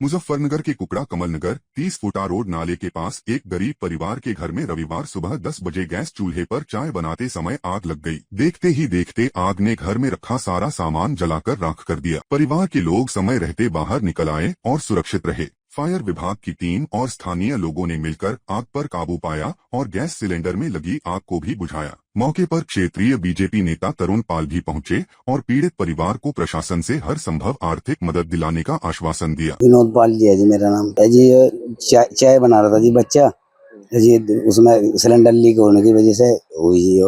मुजफ्फरनगर के कुकड़ा कमल नगर 30 फुटा रोड नाले के पास एक गरीब परिवार के घर में रविवार सुबह 10 बजे गैस चूल्हे पर चाय बनाते समय आग लग गई। देखते ही देखते आग ने घर में रखा सारा सामान जलाकर राख कर दिया। परिवार के लोग समय रहते बाहर निकल आए और सुरक्षित रहे। फायर विभाग की टीम और स्थानीय लोगों ने मिलकर आग पर काबू पाया और गैस सिलेंडर में लगी आग को भी बुझाया। मौके पर क्षेत्रीय बीजेपी नेता तरुण पाल भी पहुंचे और पीड़ित परिवार को प्रशासन से हर संभव आर्थिक मदद दिलाने का आश्वासन दिया। विनोद पाल जी है जी, मेरा नाम है जी। चाय बना रहा था जी बच्चा जी, उसमें सिलेंडर लीक होने की वजह से हुई जी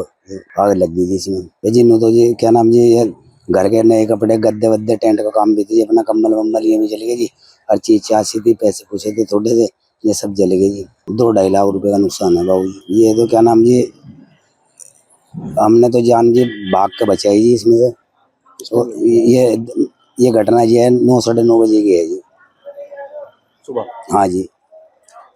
आग लग गई जी इसमें जी। नो तो जी क्या नाम जी, ये घर के नए कपड़े गद्दे वद्दे टेंट का काम भी थी, अपना कम्बल वम्बल ये भी चले गए जी। हर चीज चाची थी, पैसे पूछे थे थोड़े से, ये सब जल गए जी। 2-2.5 लाख रुपए का नुकसान है बाबू जी। ये तो क्या नाम जी, हमने तो जान जी भाग के बचाई जी इसमें से। तो ये घटना जी है 9 साढ़े 9 बजे की है जी सुबह। हाँ जी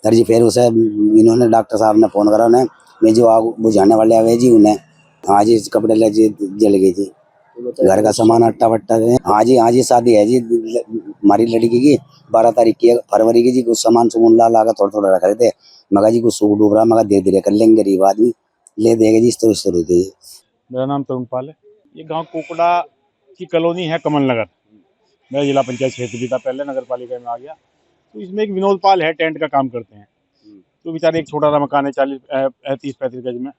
सर जी। फिर उसे इन्होंने डॉक्टर साहब ने फोन करा उन्हें, मैं जो आग बुझाने वाले आ गए जी उन्हें। हाँ जी कपड़े लगे जल गए जी, घर का सामान अट्टा वट्टा। हाँ जी शादी है जी हमारी लड़की की 12 तारीख की फरवरी की जी। कुछ सामान सुमन ला थोड़ा थोड़ा रख रहे थे, मगा जी कुछ सूख डूब रहा, मगा धीरे धीरे कर लेंगे, गरीब आदमी ले देगा जी। इस तरह होती है। मेरा नाम तरुण पाल है। ये गांव कुकड़ा की कॉलोनी है कमल नगर। मेरा जिला पंचायत क्षेत्र भी था, पहले नगर पालिका में आ गया। तो इसमें एक विनोद पाल है, टेंट का काम करते हैं। तो बेचारे एक छोटा सा मकान है 30-35 गज में।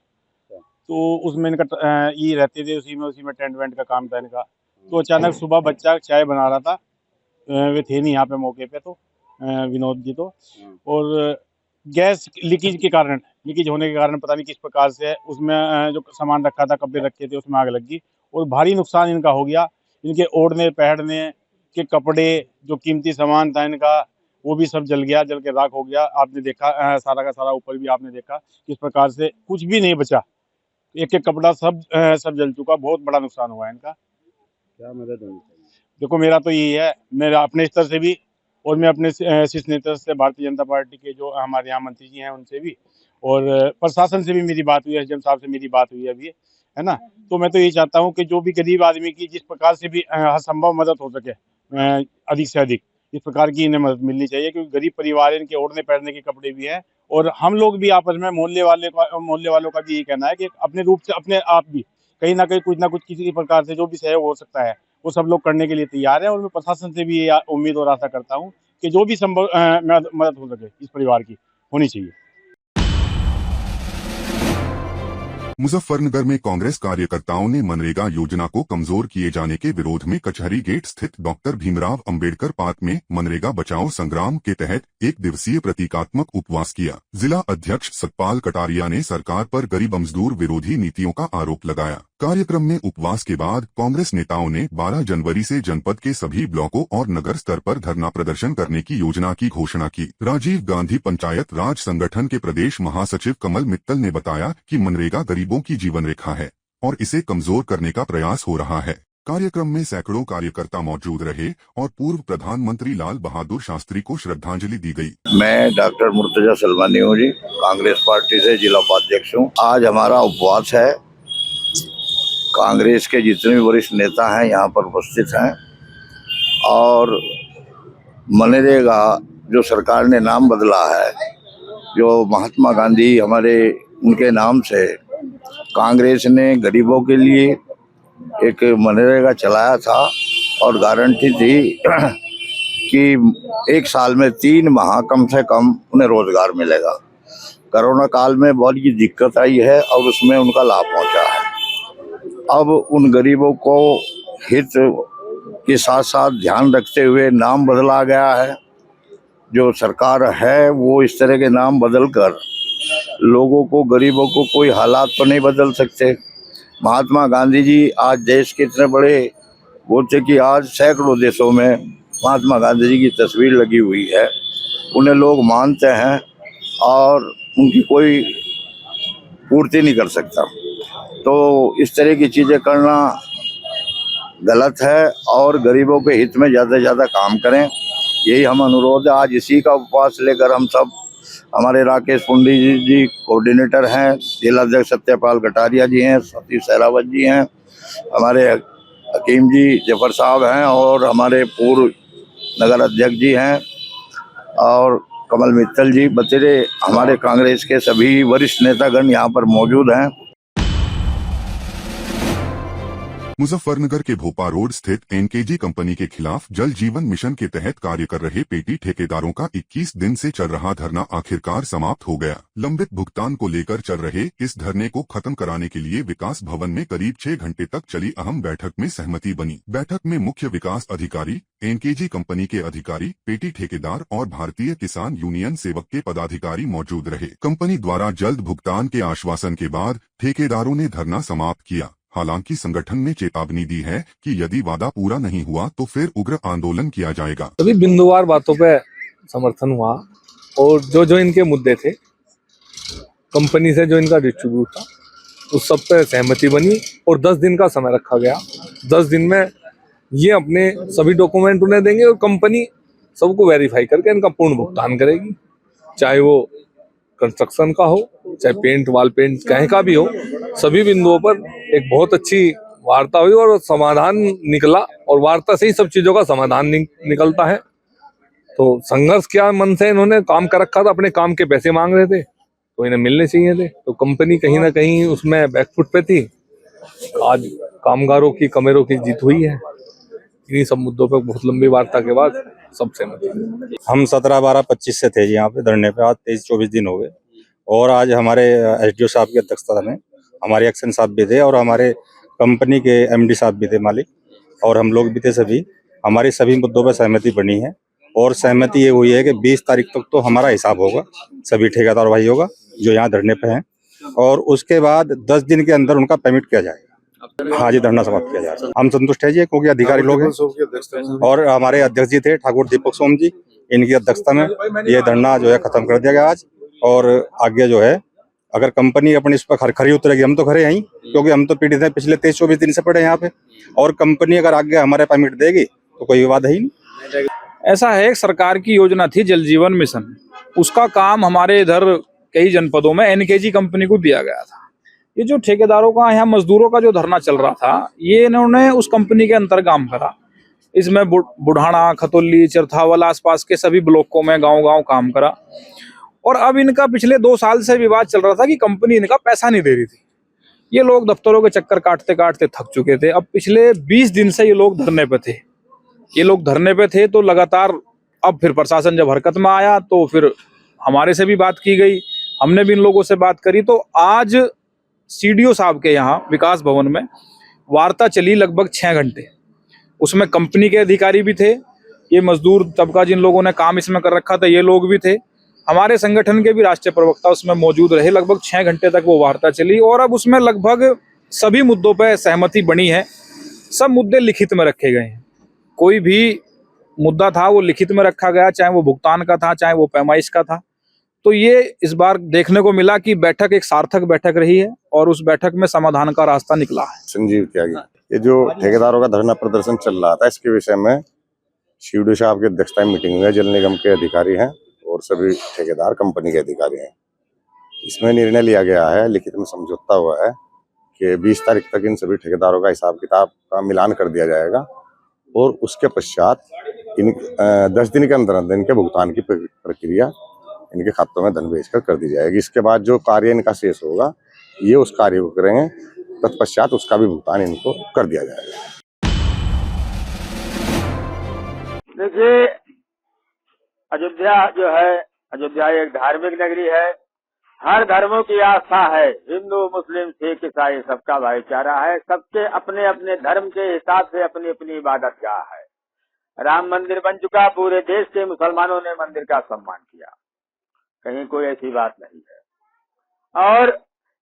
तो उसमें इनका ये रहते थे, उसी में टेंट वेंट का काम था इनका। तो अचानक सुबह बच्चा चाय बना रहा था, वे थे नहीं यहाँ पे मौके पे, तो विनोद जी तो। और गैस लीकेज होने के कारण पता नहीं किस प्रकार से उसमें जो सामान रखा था, कपड़े रखे थे, उसमें आग लग गई और भारी नुकसान इनका हो गया। इनके ओढ़ने पहनने के कपड़े, जो कीमती सामान था इनका, वो भी सब जल गया, जल के राख हो गया। आपने देखा सारा का सारा ऊपर भी आपने देखा किस प्रकार से कुछ भी नहीं बचा। एक एक कपड़ा सब जल चुका। बहुत बड़ा नुकसान हुआ है इनका। क्या मदद होनी चाहिए? देखो मेरा तो यही है, मेरा अपने स्तर से भी और मैं अपने शीर्ष नेता से, भारतीय जनता पार्टी के जो हमारे यहाँ मंत्री जी हैं उनसे भी, और प्रशासन से भी मेरी बात हुई है, एसडीएम साहब से मेरी बात हुई है अभी, है ना। तो मैं तो यही चाहता हूँ कि जो भी गरीब आदमी की जिस प्रकार से भी हर संभव मदद हो सके, अधिक से अधिक इस प्रकार की इन्हें मदद मिलनी चाहिए, क्योंकि गरीब परिवार, इनके ओढ़ने पहनने के कपड़े भी हैं। और हम लोग भी आपस में मोहल्ले वालों का भी यही कहना है कि अपने रूप से अपने आप भी कहीं ना कुछ किसी प्रकार से जो भी सहयोग हो सकता है वो सब लोग करने के लिए तैयार है। और मैं प्रशासन से भी ये उम्मीद और आशा करता हूँ कि जो भी संभव मदद हो सके इस परिवार की होनी चाहिए। मुजफ्फरनगर में कांग्रेस कार्यकर्ताओं ने मनरेगा योजना को कमजोर किए जाने के विरोध में कचहरी गेट स्थित डॉक्टर भीमराव अंबेडकर पार्क में मनरेगा बचाओ संग्राम के तहत 1 दिवसीय प्रतीकात्मक उपवास किया। जिला अध्यक्ष सतपाल कटारिया ने सरकार पर गरीब मजदूर विरोधी नीतियों का आरोप लगाया। कार्यक्रम में उपवास के बाद कांग्रेस नेताओं ने 12 जनवरी से जनपद के सभी ब्लॉकों और नगर स्तर पर धरना प्रदर्शन करने की योजना की घोषणा की। राजीव गांधी पंचायत राज संगठन के प्रदेश महासचिव कमल मित्तल ने बताया कि मनरेगा गरीबों की जीवन रेखा है और इसे कमजोर करने का प्रयास हो रहा है। कार्यक्रम में सैकड़ों कार्यकर्ता मौजूद रहे और पूर्व प्रधानमंत्री लाल बहादुर शास्त्री को श्रद्धांजलि दी गई। मैं डॉक्टर मुर्तजा सलमानी हूँ जी, कांग्रेस पार्टी से जिला उपाध्यक्ष हूँ। आज हमारा उपवास है। कांग्रेस के जितने भी वरिष्ठ नेता हैं यहाँ पर उपस्थित हैं और मनरेगा जो सरकार ने नाम बदला है, जो महात्मा गांधी हमारे उनके नाम से कांग्रेस ने गरीबों के लिए एक मनरेगा चलाया था और गारंटी थी कि 1 साल में 3 माह कम से कम उन्हें रोजगार मिलेगा। कोरोना काल में बहुत ही दिक्कत आई है और उसमें उनका लाभ पहुंचा है। अब उन गरीबों को हित के साथ साथ ध्यान रखते हुए नाम बदला गया है। जो सरकार है वो इस तरह के नाम बदल कर लोगों को, गरीबों को कोई हालात तो नहीं बदल सकते। महात्मा गांधी जी आज देश के इतने बड़े वो थे कि आज सैकड़ों देशों में महात्मा गांधी जी की तस्वीर लगी हुई है। उन्हें लोग मानते हैं और उनकी कोई पूर्ति नहीं कर सकता। तो इस तरह की चीज़ें करना गलत है और गरीबों के हित में ज़्यादा से ज़्यादा काम करें, यही हम अनुरोध है। आज इसी का उपवास लेकर हम सब, हमारे राकेश पुंडी जी कोऑर्डिनेटर हैं, जिला अध्यक्ष सत्यपाल कटारिया जी हैं, सतीश सहरावत जी हैं, हमारे हकीम जी जफर साहब हैं और हमारे पूर्व नगर अध्यक्ष जी हैं और कमल मित्तल जी बतेरे हमारे कांग्रेस के सभी वरिष्ठ नेतागण यहाँ पर मौजूद हैं। मुजफ्फरनगर के भोपा रोड स्थित एनकेजी कंपनी के खिलाफ जल जीवन मिशन के तहत कार्य कर रहे पेटी ठेकेदारों का 21 दिन से चल रहा धरना आखिरकार समाप्त हो गया। लंबित भुगतान को लेकर चल रहे इस धरने को खत्म कराने के लिए विकास भवन में करीब 6 घंटे तक चली अहम बैठक में सहमति बनी। बैठक में मुख्य विकास अधिकारी, एनकेजी कंपनी के अधिकारी, पेटी ठेकेदार और भारतीय किसान यूनियन सेवक के पदाधिकारी मौजूद रहे। कंपनी द्वारा जल्द भुगतान के आश्वासन के बाद ठेकेदारों ने धरना समाप्त किया। हालांकि संगठन ने चेतावनी दी है कि यदि वादा पूरा नहीं हुआ तो फिर उग्र आंदोलन किया जाएगा। सभी बिंदुवार बातों पे समर्थन हुआ और जो इनके मुद्दे थे, कंपनी से जो इनका डिस्ट्रीब्यूट था, उस सब पे सहमति बनी और 10 दिन का समय रखा गया। 10 दिन में ये अपने सभी डॉक्यूमेंट उन्हें देंगे और कंपनी सबको वेरीफाई करके इनका पूर्ण भुगतान करेगी, चाहे वो कंस्ट्रक्शन का हो, चाहे पेंट वाल पेंट कहीं का भी हो। सभी बिंदुओं पर एक बहुत अच्छी वार्ता हुई और समाधान निकला और वार्ता से ही सब चीजों का समाधान निकलता है। तो संघर्ष क्या मन से इन्होंने काम कर रखा था, अपने काम के पैसे मांग रहे थे तो इन्हें मिलने चाहिए थे। तो कंपनी कहीं ना कहीं उसमें बैकफुट पे थी। आज कामगारों की कमेरों की जीत हुई है। इन्हीं सब मुद्दों पर बहुत लंबी वार्ता के बाद सब सहमति। हम 17-12-25 से थे यहाँ पे धरने पे, आज 23-24 दिन हो गए। और आज हमारे एसडीओ साहब की अध्यक्षता में हमारे एक्शन साहब भी थे और हमारे कंपनी के एमडी साहब भी थे, मालिक, और हम लोग भी थे। सभी हमारी सभी मुद्दों पर सहमति बनी है और सहमति ये हुई है कि 20 तारीख तक तो हमारा हिसाब होगा सभी ठेकेदार भाइयों का जो यहाँ धरने पे हैं, और उसके बाद 10 दिन के अंदर उनका पेमेंट किया जाएगा। हाँ जी, धरना समाप्त किया जाएगा। हम संतुष्ट है जी, क्योंकि अधिकारी लोग हैं और हमारे अध्यक्ष जी थे ठाकुर दीपक सोम जी, इनकी अध्यक्षता में ये धरना जो है खत्म कर दिया गया आज। और आगे जो है अगर कंपनी अपनी इस पर खरी उतरेगी, हम तो खरे हैं, क्योंकि हम तो पीड़ित हैं, पिछले 23-24 दिन से पड़े यहाँ पे, और कंपनी अगर आगे हमारे पेमेंट देगी तो कोई विवाद है ही नहीं। ऐसा है, एक सरकार की योजना थी जल जीवन मिशन, उसका काम हमारे इधर कई जनपदों में एनकेजी कंपनी को दिया गया था। ये जो ठेकेदारों का यहाँ मजदूरों का जो धरना चल रहा था, ये इन्होंने उस कंपनी के अंतर काम करा। इसमें बुढ़ाना, खतौली, चरथावल आसपास के सभी ब्लॉकों में गांव-गांव काम करा। और अब इनका पिछले 2 साल से विवाद चल रहा था कि कंपनी इनका पैसा नहीं दे रही थी। ये लोग दफ्तरों के चक्कर काटते काटते थक चुके थे। अब पिछले 20 दिन से ये लोग धरने पे थे। तो लगातार अब फिर प्रशासन जब हरकत में आया तो फिर हमारे से भी बात की गई, हमने भी इन लोगों से बात करी। तो आज सीडीओ साहब के यहाँ विकास भवन में वार्ता चली लगभग 6 घंटे। उसमें कंपनी के अधिकारी भी थे, ये मजदूर तबका जिन लोगों ने काम इसमें कर रखा था ये लोग भी थे, हमारे संगठन के भी राष्ट्रीय प्रवक्ता उसमें मौजूद रहे। लगभग 6 घंटे तक वो वार्ता चली और अब उसमें लगभग सभी मुद्दों पर सहमति बनी है। सब मुद्दे लिखित में रखे गए हैं। कोई भी मुद्दा था वो लिखित में रखा गया, चाहे वो भुगतान का था, चाहे वो पैमाइश का था। तो ये इस बार देखने को मिला कि बैठक एक सार्थक बैठक रही है और उस बैठक में समाधान का रास्ता निकला है। संजीव त्यागी, ये जो ठेकेदारों का धरना प्रदर्शन चल रहा था, इसके विषय में सीडीओ साहब की अध्यक्षता में मीटिंग हुई है। जल निगम के अधिकारी हैं और सभी ठेकेदार कंपनी के अधिकारी हैं। इसमें निर्णय लिया गया है, लिखित में समझौता हुआ है कि 20 तारीख तक इन सभी ठेकेदारों का हिसाब किताब का मिलान कर दिया जाएगा और उसके पश्चात इन 10 दिन के अंदर इनके भुगतान की प्रक्रिया इनके खातों में धन भेजकर कर दी जाएगी। इसके बाद जो कार्य इनका शेष होगा ये उस कार्य को करेंगे, तत्पश्चात उसका भी भुगतान इनको कर दिया जाएगा। देखिए, अयोध्या जो है, अयोध्या एक धार्मिक नगरी है। हर धर्मों की आस्था है, हिंदू, मुस्लिम, सिख, ईसाई, सबका भाईचारा है। सबके अपने अपने धर्म के हिसाब से अपनी अपनी इबादत गाह है। राम मंदिर बन चुका, पूरे देश के मुसलमानों ने मंदिर का सम्मान किया, कहीं कोई ऐसी बात नहीं है। और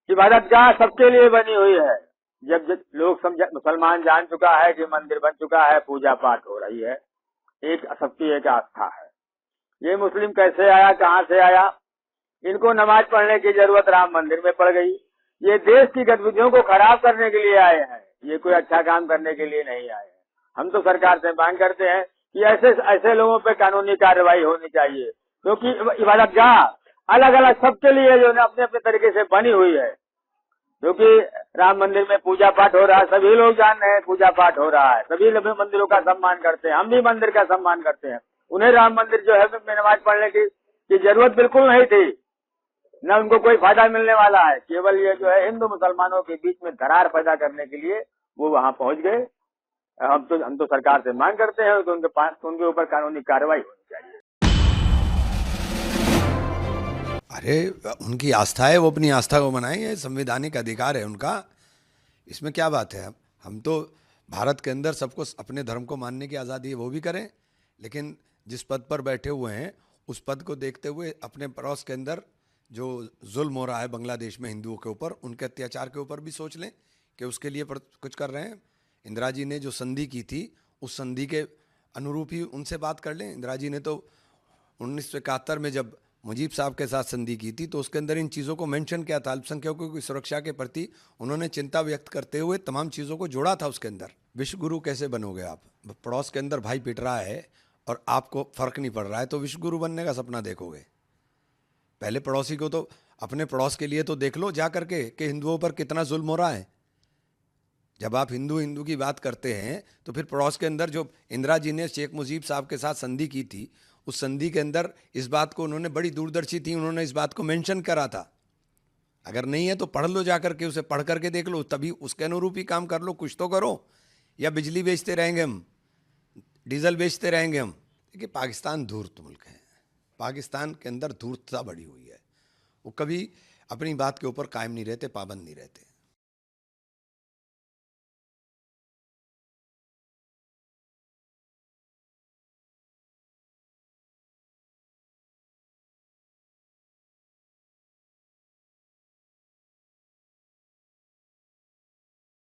इबादत गाह सबके लिए बनी हुई है। जब लोग मुसलमान जान चुका है कि मंदिर बन चुका है, पूजा पाठ हो रही है, एक सबकी एक आस्था है। ये मुस्लिम कैसे आया, कहाँ से आया, इनको नमाज पढ़ने की जरूरत राम मंदिर में पड़ गई। ये देश की गतिविधियों को खराब करने के लिए आए हैं, ये कोई अच्छा काम करने के लिए नहीं आए हैं। हम तो सरकार से मांग करते हैं कि ऐसे लोगों पे कानूनी कार्रवाई होनी चाहिए, क्योंकि इबादत गाह अलग अलग सबके लिए जो है अपने अपने तरीके से बनी हुई है। क्योंकि राम मंदिर में पूजा पाठ हो रहा है, सभी लोग जान रहे हैं पूजा पाठ हो रहा है, सभी लोग मंदिरों का सम्मान करते हैं, हम भी मंदिर का सम्मान करते हैं। उन्हें राम मंदिर जो है में नमाज पढ़ने की जरूरत बिल्कुल नहीं थी, न उनको कोई फायदा मिलने वाला है। केवल ये जो है हिंदू मुसलमानों के बीच में दरार पैदा करने के लिए वो वहां पहुंच गए। हम तो सरकार से मांग करते हैं कि उनके ऊपर कानूनी कार्रवाई होनी चाहिए। अरे उनकी आस्था है, वो अपनी आस्था को मनाएं, ये संवैधानिक अधिकार है उनका, इसमें क्या बात है। हम तो भारत के अंदर सबको अपने धर्म को मानने की आज़ादी है, वो भी करें, लेकिन जिस पद पर बैठे हुए हैं उस पद को देखते हुए अपने पड़ोस के अंदर जो जुल्म हो रहा है बांग्लादेश में हिंदुओं के ऊपर, उनके अत्याचार के ऊपर भी सोच लें कि उसके लिए कुछ कर रहे हैं। इंदिरा जी ने जो संधि की थी उस संधि के अनुरूप ही उनसे बात कर लें। इंदिरा जी ने तो 1971 में जब मुजीब साहब के साथ संधि की थी तो उसके अंदर इन चीज़ों को मेंशन किया था, अल्पसंख्यकों की सुरक्षा के प्रति उन्होंने चिंता व्यक्त करते हुए तमाम चीज़ों को जोड़ा था उसके अंदर। विश्व गुरु कैसे बनोगे आप? पड़ोस के अंदर भाई पिट रहा है और आपको फर्क नहीं पड़ रहा है तो विश्व गुरु बनने का सपना देखोगे? पहले पड़ोसी को तो अपने पड़ोस के लिए तो देख लो जा करके कि हिंदुओं पर कितना जुल्म हो रहा है। जब आप हिंदू की बात करते हैं तो फिर पड़ोस के अंदर जो इंदिरा जी ने शेख मुजीब साहब के साथ संधि की थी उस संधि के अंदर इस बात को उन्होंने, बड़ी दूरदर्शी थी, उन्होंने इस बात को मेंशन करा था। अगर नहीं है तो पढ़ लो जा करके, उसे पढ़ करके देख लो, तभी उसके अनुरूप ही काम कर लो, कुछ तो करो। या बिजली बेचते रहेंगे हम, डीजल बेचते रहेंगे हम। देखिए पाकिस्तान धूर्त मुल्क है, पाकिस्तान के अंदर धूर्तता बढ़ी हुई है, वो कभी अपनी बात के ऊपर कायम नहीं रहते, पाबंद नहीं रहते।